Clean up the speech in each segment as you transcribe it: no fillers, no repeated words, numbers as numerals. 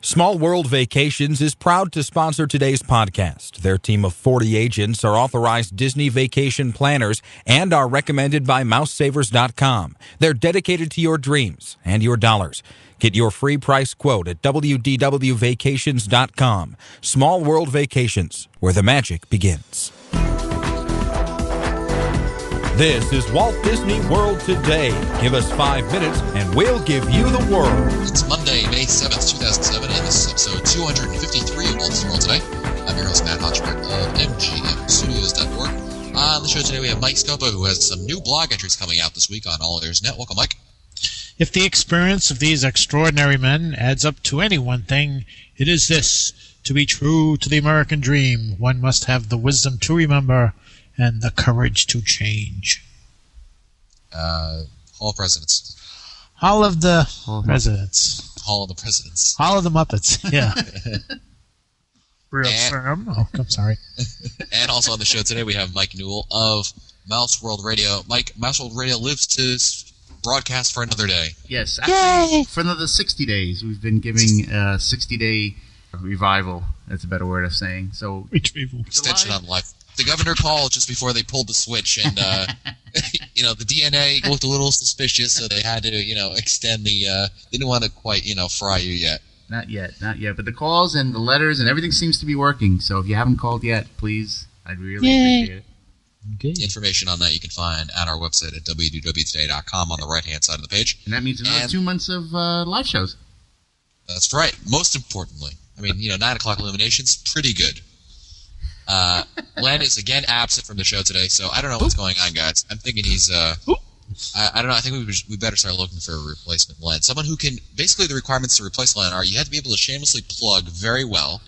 Small World Vacations is proud to sponsor today's podcast. Their team of 40 agents are authorized Disney vacation planners and are recommended by MouseSavers.com. They're dedicated to your dreams and your dollars. Get your free price quote at WDWVacations.com. Small World Vacations, where the magic begins. This is Walt Disney World Today. Give us 5 minutes and we'll give you the world. It's Monday, May 7th, 2007, and this is episode 253 of Walt Disney World Today. I'm your host, Matt Hotchberg of MGMstudios.org. On the show today, we have Mike Scopa, who has some new blog entries coming out this week on All Ears Net. Welcome, Mike. If the experience of these extraordinary men adds up to any one thing, it is this: to be true to the American dream, one must have the wisdom to remember and the courage to change. Hall of Presidents. Hall of the Presidents. Hall of the Presidents. Hall of the Muppets, yeah. Real firm. Oh, I'm sorry. And also on the show today, we have Mike Newell of Mouse World Radio. Mike, Mouse World Radio lives to broadcast for another day. Yes, actually, for another 60 days. We've been giving a 60-day revival. That's a better word of saying. So retrieval. Extension on life. The governor called just before they pulled the switch, and the DNA looked a little suspicious, so they had to, extend the. They didn't want to quite, fry you yet. Not yet. But the calls and the letters and everything seems to be working. So if you haven't called yet, please, I'd really appreciate it. Okay. Information on that you can find at our website at www.today.com on the right-hand side of the page. And that means another 2 months of live shows. That's right. Most importantly, 9 o'clock Illuminations, pretty good. Len is again absent from the show today, so I don't know what's going on, guys. I'm thinking he's I don't know. I think we better start looking for a replacement Len. Someone who can. Basically, the requirements to replace Len are you have to be able to shamelessly plug very well.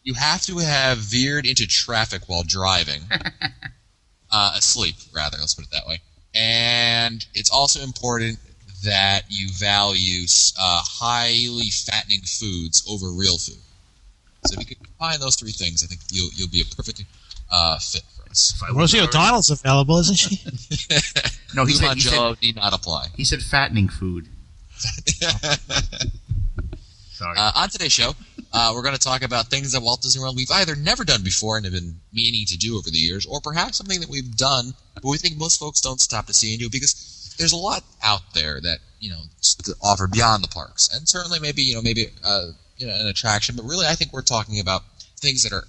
You have to have veered into traffic while driving. Asleep, rather. Let's put it that way. And it's also important that you value highly fattening foods over real food. So if you can combine those three things, I think you'll be a perfect fit for us. Rosie O'Donnell's available, isn't she? No, he said need not apply. He said fattening food. Sorry. On today's show, we're going to talk about things that Walt Disney World we've either never done before and have been meaning to do over the years, or perhaps something that we've done, but we think most folks don't stop to see and do because there's a lot out there that to offer beyond the parks, and certainly maybe an attraction, but really I think we're talking about things that are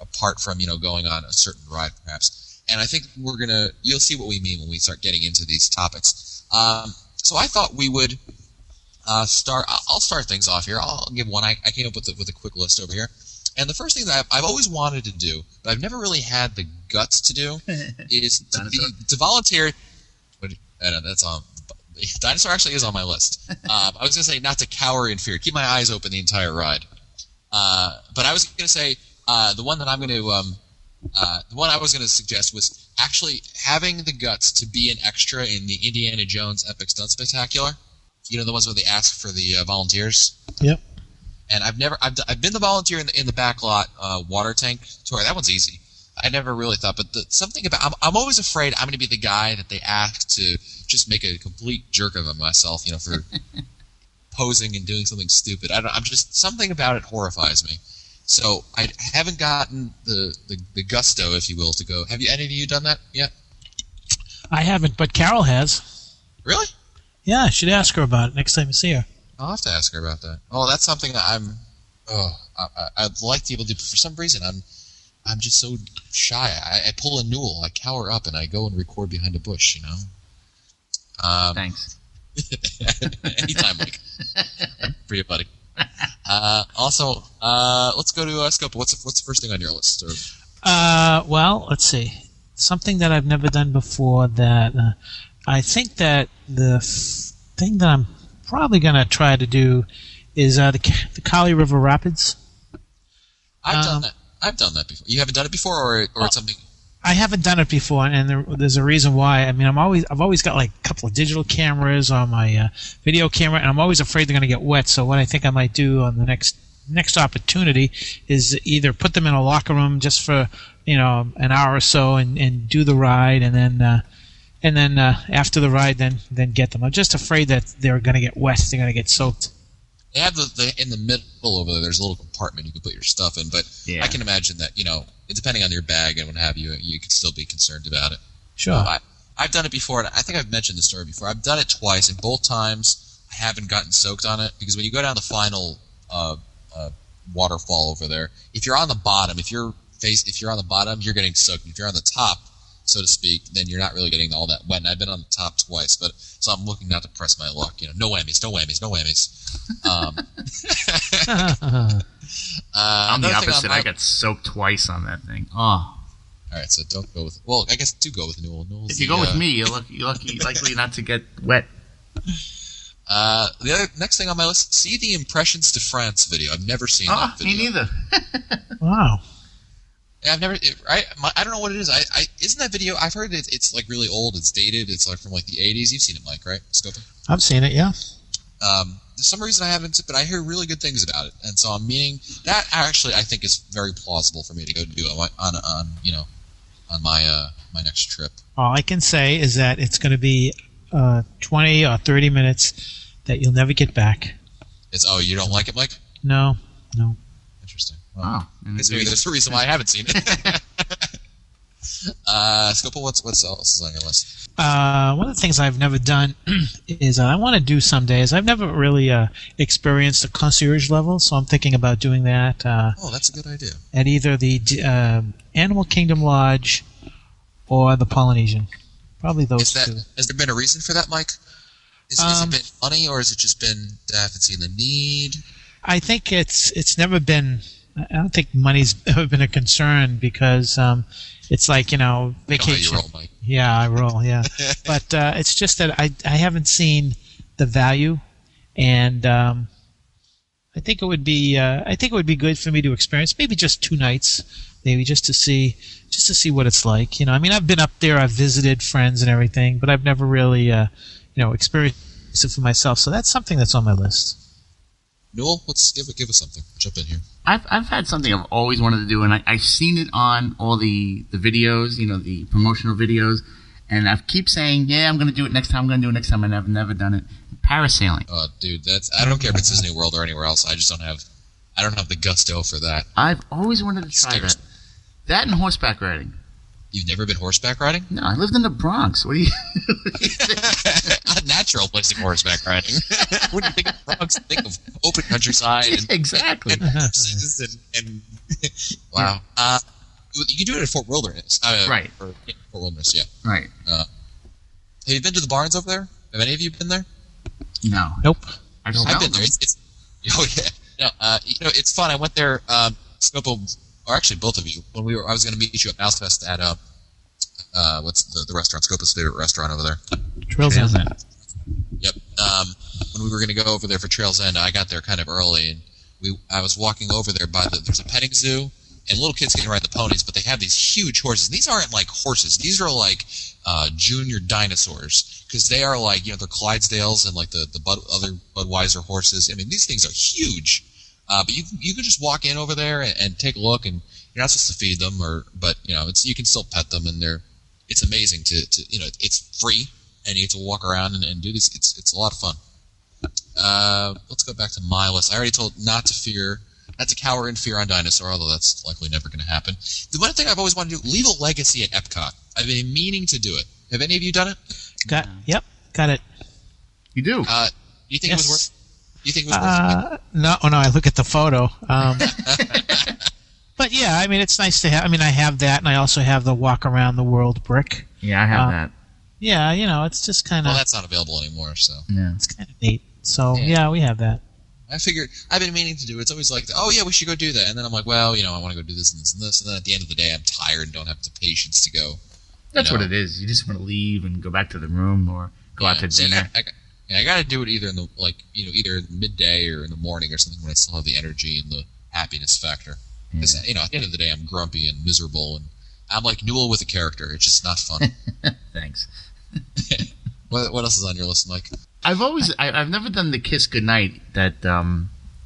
apart from going on a certain ride perhaps, and I think you'll see what we mean when we start getting into these topics. So I thought we would I'll start things off here. I'll give one. I came up with a quick list over here, and the first thing that I've always wanted to do, but I've never really had the guts to do, is to volunteer. That's on. Dinosaur actually is on my list. I was going to say not to cower in fear, keep my eyes open the entire ride. But I was going to say the one I was going to suggest was actually having the guts to be an extra in the Indiana Jones Epic Stunt Spectacular. The ones where they ask for the volunteers. Yep. And I've been the volunteer in the back lot water tank tour. That one's easy. I never really thought, but something about I'm always afraid I'm going to be the guy that they ask to just make a complete jerk of myself, for posing and doing something stupid. I'm just something about it horrifies me. So I haven't gotten the gusto, if you will, to go. Have any of you done that yet? I haven't, but Carol has. Really? Yeah, I should ask her about it next time you see her. I'll have to ask her about that. Oh, that's something that I'd like to be able to do, but for some reason I'm just so shy. I pull a Newell, I cower up, and I go and record behind a bush, Thanks. Anytime, Mike. For you, buddy. Also, let's go to Scopa. What's the first thing on your list? Well, let's see. Something that I've never done before that I think that the thing that I'm probably going to try to do is the Kali River Rapids. I've done that. I've done that before. You haven't done it before, or it's something? I haven't done it before, and there's a reason why. I've always got like a couple of digital cameras on my video camera, and I'm always afraid they're going to get wet. So what I think I might do on the next opportunity is either put them in a locker room just for an hour or so and do the ride, and then after the ride, then get them. I'm just afraid that they're going to get wet. They're going to get soaked. They have the in the middle over there. There's a little compartment you can put your stuff in, but Yeah. I can imagine that depending on your bag and what have you, you could still be concerned about it. Sure. I've done it before, and I think I've mentioned the story before. I've done it twice, and both times I haven't gotten soaked on it because when you go down the final waterfall over there, if you're on the bottom, if you're on the bottom, you're getting soaked. If you're on the top, so to speak, then you're not really getting all that wet. And I've been on the top twice, so I'm looking not to press my luck. No whammies, no whammies, no whammies. I'm the opposite. I got soaked twice on that thing. Oh. All right, so don't go with. Well, I guess do go with Newell. If you go with me, you're likely not to get wet. The next thing on my list, see the Impressions de France video. I've never seen that video. Me neither. Wow. Yeah, I've never. I don't know what it is. Isn't that video? I've heard it's like really old. It's dated. It's like from like the 80s. You've seen it, Mike, right? Scopa? I've seen it, yeah. There's some reason I haven't, but I hear really good things about it, and so I'm meaning that actually I think is very plausible for me to go do it on my next trip. All I can say is that it's going to be 20 or 30 minutes that you'll never get back. You don't like it, Mike? No. Interesting. Wow. Maybe there's a reason why I haven't seen it. Scopa, what's else is on your list? One of the things I've never done is I want to do someday is I've never really experienced a concierge level, so I'm thinking about doing that. That's a good idea. At either the Animal Kingdom Lodge or the Polynesian. Probably those two. Has there been a reason for that, Mike? Has it been money, or has it just been I haven't seen the need? I think it's never been. I don't think money's ever been a concern because it's like vacation. You roll, Mike. Yeah, I roll. Yeah, but it's just that I haven't seen the value, and I think it would be good for me to experience maybe just 2 nights, maybe just to see what it's like. I mean, I've been up there, I've visited friends and everything, but I've never really experienced it for myself. So that's something that's on my list. Newell, let's give us something. Jump in here. I've had something I've always wanted to do, and I've seen it on all the videos, the promotional videos, and I keep saying, yeah, I'm going to do it next time, and I've never done it. Parasailing. Oh, dude, I don't care if it's Disney World or anywhere else. I just don't have the gusto for that. I've always wanted to try that. That and horseback riding. You've never been horseback riding? No, I lived in the Bronx. What do you A natural place to horseback riding. When you think of Bronx, think of open countryside. Exactly. And wow. You can do it at Fort Wilderness. Right. Fort Wilderness, yeah. Right. Have you been to the barns over there? Have any of you been there? No. Nope. I've been there. Oh yeah. No, it's fun. I went there. Scopo, or actually both of you, I was going to meet you at Mousefest at what's the restaurant? Scopo's favorite restaurant over there. Trails End. Yep. When we were going to go over there for Trails End, I got there kind of early, and I was walking over there there's a petting zoo, and little kids can ride the ponies, but they have these huge horses. These aren't like horses. These are like junior dinosaurs, because they are like, they're Clydesdales and like the other Budweiser horses. I mean, these things are huge. But you can just walk in over there and take a look, and you're not supposed to feed them, but you can still pet them, and it's amazing to it's free, and you get to walk around and do this. It's a lot of fun. Let's go back to my list. I already told not to cower in fear on dinosaur, although that's likely never going to happen. The one thing I've always wanted to do, leave a legacy at Epcot. I've been meaning to do it. Have any of you done it? Got it. You do? You think it was worth? You think it was worth it? No, I look at the photo. But yeah, I mean, it's nice to have. I mean, I have that, and I also have the walk around the world brick. Yeah, I have that. Yeah, it's just kind of. Well, that's not available anymore, so. Yeah. It's kind of neat. So yeah, we have that. I figured I've been meaning to do it. It's always like, oh yeah, we should go do that, and then I'm like, well, I want to go do this and this and this, and then at the end of the day, I'm tired and don't have the patience to go. That's what it is. You just want to leave and go back to the room or go out to dinner. I got to do it either in the either midday or in the morning or something when I still have the energy and the happiness factor. Because at the end of the day, I'm grumpy and miserable, and I'm like Newell with a character. It's just not fun. Thanks. What else is on your list, Mike? I've never done the kiss goodnight that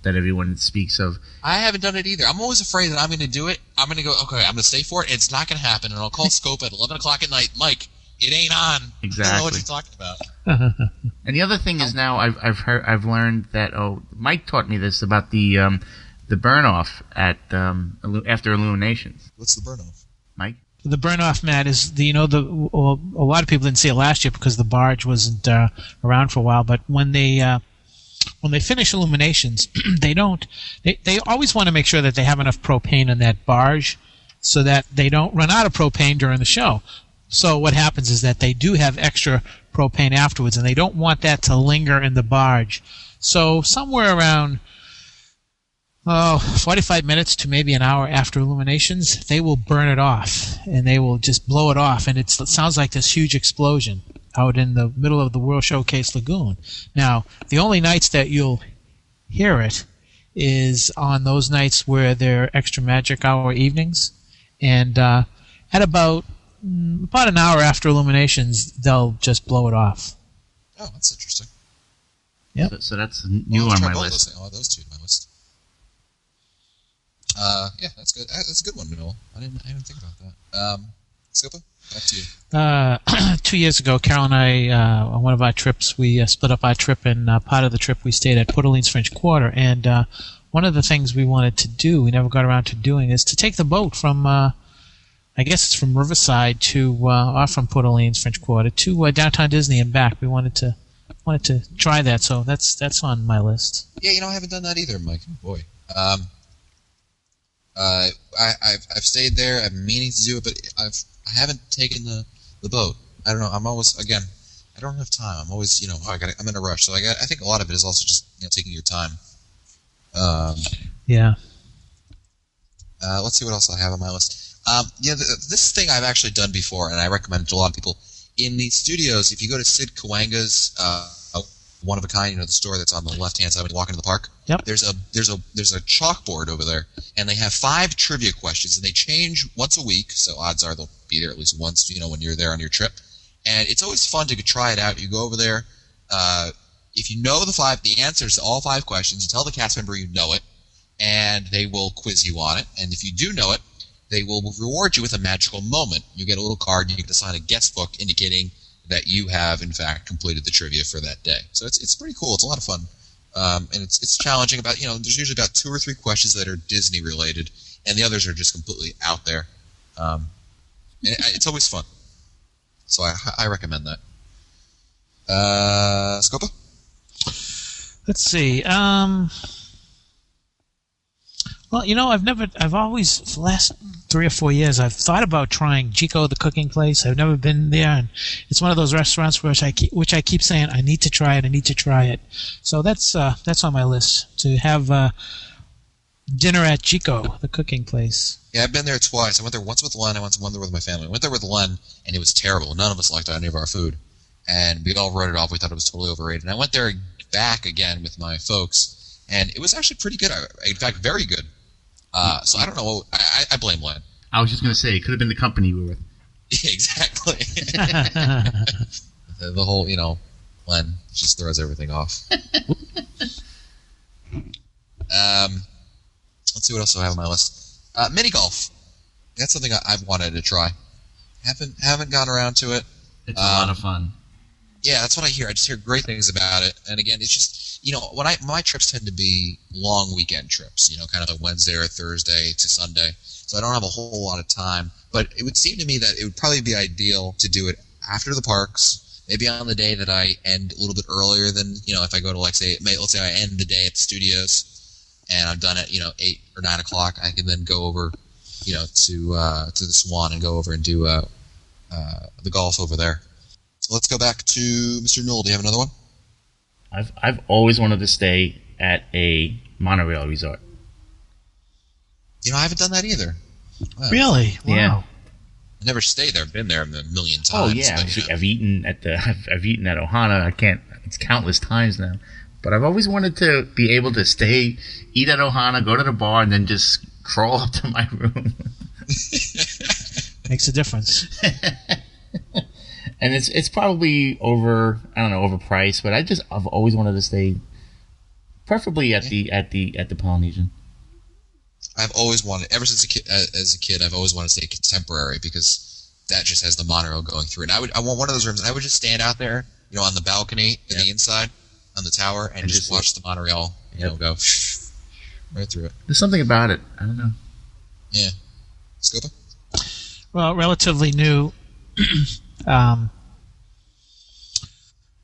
everyone speaks of. I haven't done it either. I'm always afraid that I'm going to do it. I'm going to go, okay, I'm going to stay for it, and it's not going to happen, and I'll call Scope at 11 o'clock at night. Mike, it ain't on. Exactly. I don't know what you're talking about. And the other thing is now I've learned that Mike taught me this about the burn off at after Illuminations. What's the burn off? Mike? The burn off, Matt, is a lot of people didn't see it last year because the barge wasn't around for a while. But when they finish Illuminations, they always want to make sure that they have enough propane in that barge so that they don't run out of propane during the show. So what happens is that they do have extra propane afterwards, and they don't want that to linger in the barge. So somewhere around 45 minutes to maybe an hour after Illuminations, they will burn it off, and they will just blow it off, and it sounds like this huge explosion out in the middle of the World Showcase Lagoon. Now, the only nights that you'll hear it is on those nights where they're extra magic hour evenings, and at about an hour after Illuminations, they'll just blow it off. Oh, that's interesting. Yep. So that's new on my list. I'll have those two on my list. Yeah, that's good. That's a good one, Noel. I didn't think about that. Scopa, back to you. 2 years ago, Carol and I, on one of our trips, we split up our trip, and part of the trip we stayed at Port Orleans French Quarter. And one of the things we wanted to do, we never got around to doing, is to take the boat from, I guess it's from Riverside to, or from Port Orleans French Quarter to downtown Disney and back. We wanted to try that, so that's on my list. Yeah, I haven't done that either, Mike. Oh, boy. I've stayed there. I've been meaning to do it, but I haven't taken the boat. I don't know. I'm always, again, I don't have time. I'm always, I'm in a rush. So I think a lot of it is also just taking your time. Yeah. Let's see what else I have on my list. This thing I've actually done before, and I recommend it to a lot of people. In the studios, if you go to Sid Cahuenga's One of a Kind, the store that's on the left-hand side when you walk into the park. Yep. There's a chalkboard over there, and they have 5 trivia questions, and they change once a week. So odds are they'll be there at least once, when you're there on your trip. And it's always fun to try it out. You go over there. If you know the answers to all 5 questions, you tell the cast member you know it, and they will quiz you on it. And if you do know it, they will reward you with a magical moment. You get a little card, and you get to sign a guest book indicating that you have, in fact, completed the trivia for that day. So it's pretty cool. It's a lot of fun. And it's challenging. There's usually about 2 or 3 questions that are Disney-related, and the others are just completely out there. And it's always fun. So I recommend that. Scopa? Let's see. Well, I've always, for the last 3 or 4 years, I've thought about trying Chico, the cooking place. I've never been there, and it's one of those restaurants which I keep saying, I need to try it. So that's on my list, to have dinner at Chico, the cooking place. Yeah, I've been there twice. I went there once with Len, I went there with my family. I went there with Len, and it was terrible. None of us liked any of our food. And we all wrote it off. We thought it was totally overrated. And I went there back again with my folks, and it was actually pretty good. In fact, very good. So I don't know. I blame Len. I was just going to say, it could have been the company we were with. Exactly. The whole, Len just throws everything off. Let's see what else I have on my list. Mini golf. That's something I've wanted to try. Haven't gone around to it. It's a lot of fun. Yeah, that's what I hear. I just hear great things about it. And again, it's just, when my trips tend to be long weekend trips, kind of a Wednesday or a Thursday to Sunday. So I don't have a whole lot of time. But it would seem to me that it would probably be ideal to do it after the parks, maybe on the day that I end a little bit earlier than, if I go to, let's say I end the day at the studios and I'm done at, 8 or 9 o'clock, I can then go over, to the Swan and go over and do the golf over there. So let's go back to Mr. Newell. Do you have another one? I've always wanted to stay at a monorail resort. I haven't done that either. Wow. Really? Wow. Yeah. I never stayed there. I've been there a million times. Oh yeah, I've eaten at Ohana. It's countless times now. But I've always wanted to be able to stay, eat at Ohana, go to the bar, and then just crawl up to my room. Makes a difference. And it's probably overpriced, but I've always wanted to stay, preferably at the Polynesian. I've always wanted, ever since as a kid, I've always wanted to stay contemporary because that just has the monorail going through it. And I want one of those rooms. I would just stand out there, on the balcony in the inside, on the tower, and just watch the monorail, go right through it. There's something about it. I don't know. Yeah. Scopa? Well, relatively new.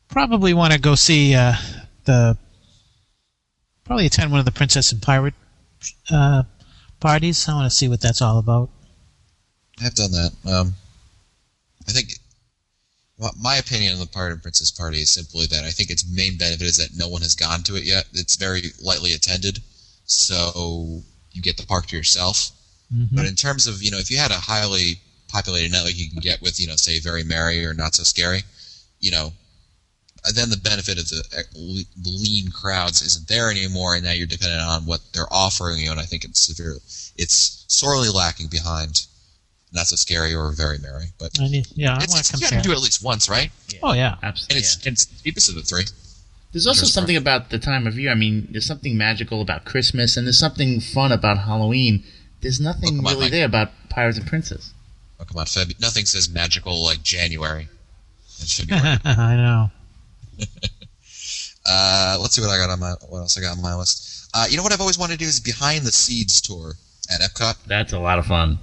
Probably want to go see probably attend one of the Princess and Pirate parties. I want to see what that's all about. I've done that. I think my opinion on the Pirate and Princess party is simply that I think its main benefit is that no one has gone to it yet. It's very lightly attended, so you get the park to yourself. Mm-hmm. But in terms of, if you had a highly populated night like you can get with, say, Very Merry or Not So Scary, then the benefit of the lean crowds isn't there anymore, and now you're dependent on what they're offering you, and I think it's sorely lacking behind Not So Scary or Very Merry. But I want to compare. You got to do it at least once, right? Yeah. Oh, yeah. Absolutely. And it's the cheapest of the three. There's also something about the time of year. I mean, there's something magical about Christmas, and there's something fun about Halloween. There's nothing really there about Pirates and Princess. Oh, come on, nothing says magical like January and February. I know. Let's see what else I got on my list. What I've always wanted to do is Behind the Seeds tour at Epcot. That's a lot of fun.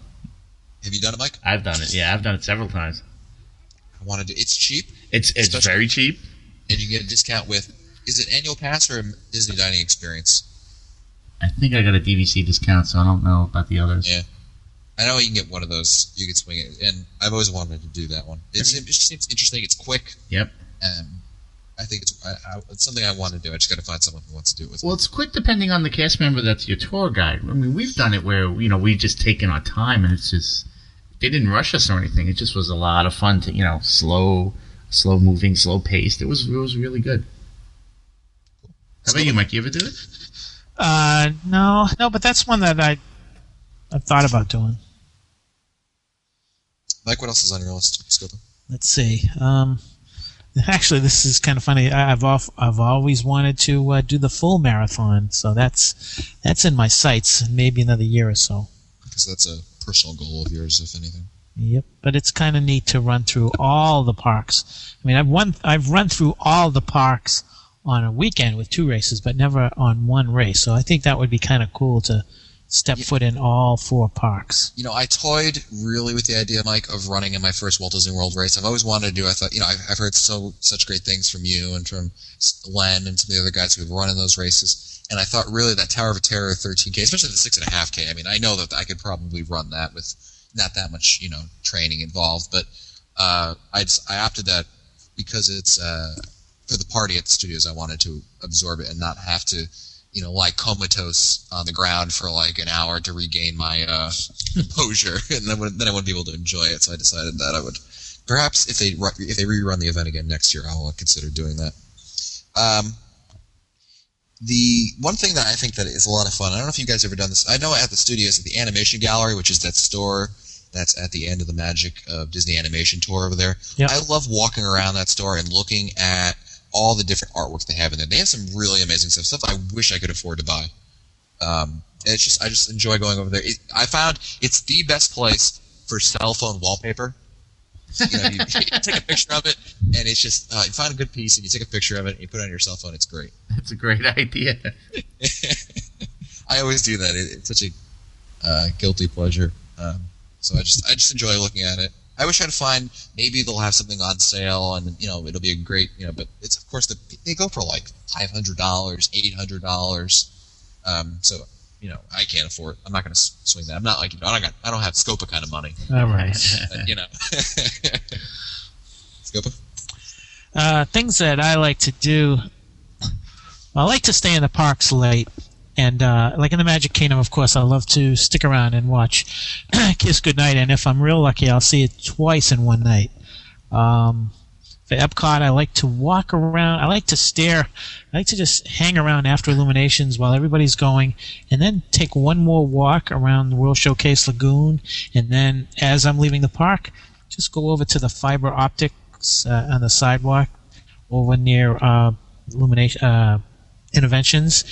Have you done it, Mike? I've done it. Yeah, I've done it several times. I wanted to. It's cheap. It's very cheap, and you get a discount with. Is it annual pass or Disney Dining Experience? I think I got a DVC discount, so I don't know about the others. Yeah. I know you can get one of those. You can swing it, and I've always wanted to do that one. It just seems interesting. It's quick. Yep. I think it's something I want to do. I just got to find someone who wants to do it with me. Well, it's quick depending on the cast member that's your tour guide. I mean, we've done it where we've just taken our time, and it's just they didn't rush us or anything. It just was a lot of fun to slow moving, slow paced. It was really good. Cool. How about you, Mike? You ever do it? No, but that's one that I've thought about doing. Mike, what else is on your list, Scopa? Let's see. Actually, this is kind of funny. I've always wanted to do the full marathon, so that's in my sights. Maybe another year or so. Because that's a personal goal of yours, if anything. Yep, but it's kind of neat to run through all the parks. I mean, I've run through all the parks on a weekend with 2 races, but never on one race. So I think that would be kind of cool to step foot in all 4 parks. I toyed really with the idea, Mike, of running in my first Walt Disney World race. I've always wanted to do. I thought, I've heard such great things from you and from Len and some of the other guys who've run in those races. And I thought really that Tower of Terror 13K, especially the 6.5K. I mean, I know that I could probably run that with not that much, training involved. But I opted that because it's for the party at the studios. I wanted to absorb it and not have to. Lie comatose on the ground for like an hour to regain my composure, and then I wouldn't be able to enjoy it. So I decided that I would, perhaps if they rerun the event again next year, I'll consider doing that. The one thing that I think that is a lot of fun, I don't know if you guys have ever done this. I know at the studios, at the Animation Gallery, which is that store that's at the end of the Magic of Disney Animation tour over there. Yep. I love walking around that store and looking at all the different artwork they have in there. They have some really amazing stuff I wish I could afford to buy. It's I just enjoy going over there. I found it's the best place for cell phone wallpaper. You take a picture of it, and it's just you find a good piece, and you take a picture of it, and you put it on your cell phone. It's great. That's a great idea. I always do that. It's such a guilty pleasure. So I just enjoy looking at it. I wish I'd find maybe they'll have something on sale, and it'll be a great but it's of course they go for like $500, $800. So I can't afford. I'm not going to swing that. I'm not like I don't have Scopa kind of money. All right. Scopa. Things that I like to do. I like to stay in the parks late. And like in the Magic Kingdom, of course, I love to stick around and watch Kiss Goodnight. And if I'm real lucky, I'll see it twice in one night. For Epcot, I like to walk around. I like to stare. I like to just hang around after Illuminations while everybody's going, and then take one more walk around the World Showcase Lagoon. And then as I'm leaving the park, just go over to the fiber optics on the sidewalk over near Interventions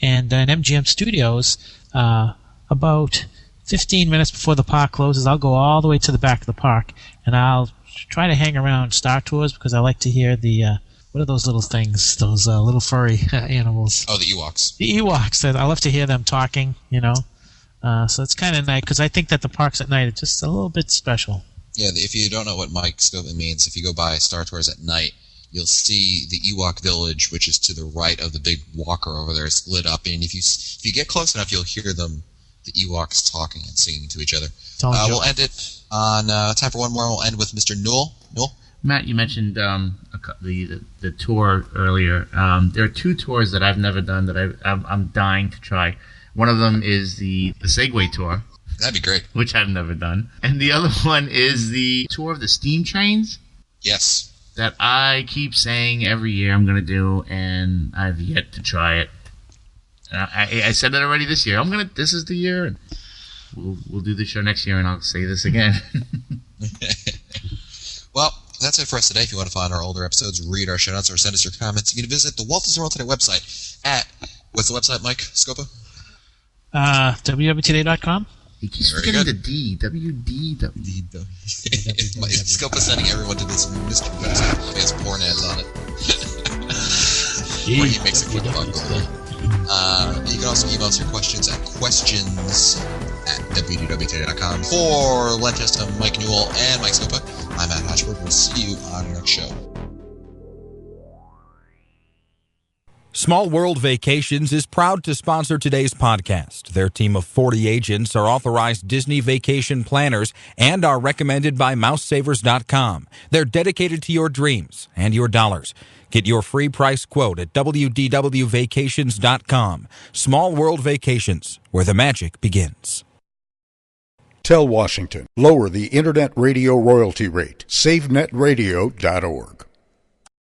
and in MGM Studios, about 15 minutes before the park closes, I'll go all the way to the back of the park, and I'll try to hang around Star Tours because I like to hear the what are those little things? Those little furry animals. Oh, the Ewoks. The Ewoks. I love to hear them talking. So it's kind of nice because I think that the parks at night are just a little bit special. Yeah, if you don't know what Mike Scopa means, if you go by Star Tours at night, you'll see the Ewok village, which is to the right of the big walker over there. It's lit up, and if you get close enough, you'll hear them, the Ewoks, talking and singing to each other. We'll end it on time for one more. We'll end with Mr. Newell. Newell? Matt, you mentioned the tour earlier. There are 2 tours that I've never done that I'm dying to try. One of them is the Segway tour. That'd be great. Which I've never done. And the other one is the tour of the steam trains. Yes. That I keep saying every year I'm going to do, and I've yet to try it. I said that already this year. This is the year. And we'll do the show next year, and I'll say this again. Well, that's it for us today. If you want to find our older episodes, read our show notes, or send us your comments, you can visit the Walt Disney World Today website at, what's the website, Mike Scopa? www.today.com. He keeps forgetting the D. WDW. Scopa's sending everyone to this mystery website. He has porn ads on it. Where he makes a quick buck. You can also email us your questions at questions@wdwtoday.com. For Lanchester, Mike Newell, and Mike Scopa, I'm Matt Ashford. We'll see you on our next show. Small World Vacations is proud to sponsor today's podcast. Their team of 40 agents are authorized Disney vacation planners and are recommended by MouseSavers.com. They're dedicated to your dreams and your dollars. Get your free price quote at wdwvacations.com. Small World Vacations, where the magic begins. Tell Washington, lower the Internet radio royalty rate. SaveNetRadio.org.